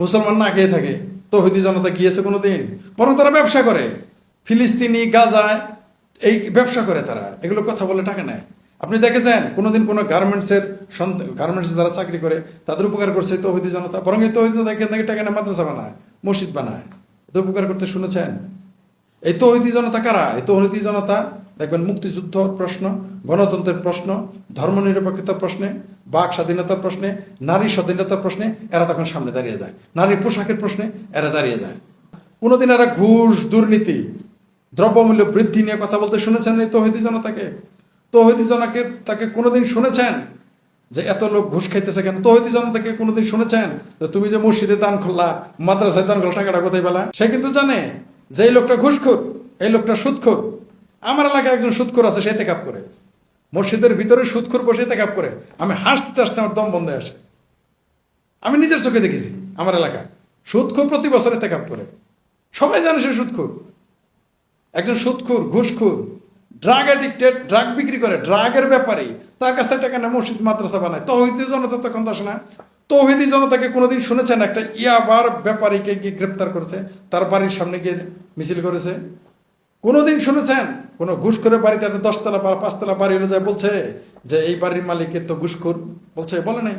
মুসলমান না খেয়ে থাকে, তৌহিদি জনতা গিয়েছে কোনোদিন? বরং তারা ব্যবসা করে, ফিলিস্তিনি গাজায় এই ব্যবসা করে তারা, এগুলো কথা বলে টাকা নেয়। আপনি দেখেছেন কোনোদিন কোনো গার্মেন্টসে যারা চাকরি করে তাদের উপকার করছে তৌহিদি জনতা? বরং এই তৌহিদি জনতা এখান থেকে টাকা নেয়, মাদ্রাসা বানায়, মসজিদ বানায়, এত উপকার করতে শুনেছেন? এই তৌহিদি জনতা কারা? এই তৌহিদি জনতা দেখবেন মুক্তিযুদ্ধ প্রশ্ন, গণতন্ত্রের প্রশ্ন, ধর্মনিরপেক্ষতার প্রশ্নে, বাক স্বাধীনতার প্রশ্নে, নারী স্বাধীনতার প্রশ্নে এরা তখন সামনে দাঁড়িয়ে যায়। নারীর পোশাকের প্রশ্নে এরা দাঁড়িয়ে যায়। কোনোদিন এরা ঘুষ, দুর্নীতি, দ্রব্যমূল্য বৃদ্ধি নিয়ে কথা বলতে শুনেছেন এই তৌহিদি জনতাকে? তৌহিদি জনতাকে তাকে কোনোদিন শুনেছেন যে এত লোক ঘুষ খাইতেছে কেন? তৌহিদি জনতাকে কোনোদিন শুনেছেন যে তুমি যে মসজিদে দান করলা, মাদ্রাসায় দান করলা, টাকাটা কোথায় পেলা? সে কিন্তু জানে যে এই লোকটা ঘুষখোর, এই লোকটা সুদখোর। আমার এলাকায় একজন সুদখোর আছে, সে তেকাপ করে, মসজিদের ভিতরে সুদখোর বসে তেকাপ করে। আমি হাসতে হাসতে আমার দম বন্ধ আসে। আমি নিজের চোখে দেখেছি আমার এলাকায় সুদখোর প্রতি বছরে তেকাপ করে। সবাই জানে সে সুদখোর, একজন সুদখোর, ঘুষখোর, ড্রাগ অ্যাডিক্টেড, ড্রাগ বিক্রি করে, ড্রাগের ব্যাপারে, তার কাছ থেকে টাকা নেয়, মসজিদ মাদ্রাসা বানায়। তৌহিদি জনতা তখন আসে না। তৌহিদি জনতাকে কোনোদিন শুনেছেন একটা ইয়াবার ব্যাপারীকে গিয়ে গ্রেপ্তার করেছে, তার বাড়ির সামনে গিয়ে মিছিল করেছে? কোনোদিন শুনেছেন কোনো ঘুষ করে বাড়িতে 10 তলা 5 তলা বাড়ি হলে যায় বলছে যে এই বাড়ির মালিকের তো ঘুষখোর? বলছে? বলে নাই।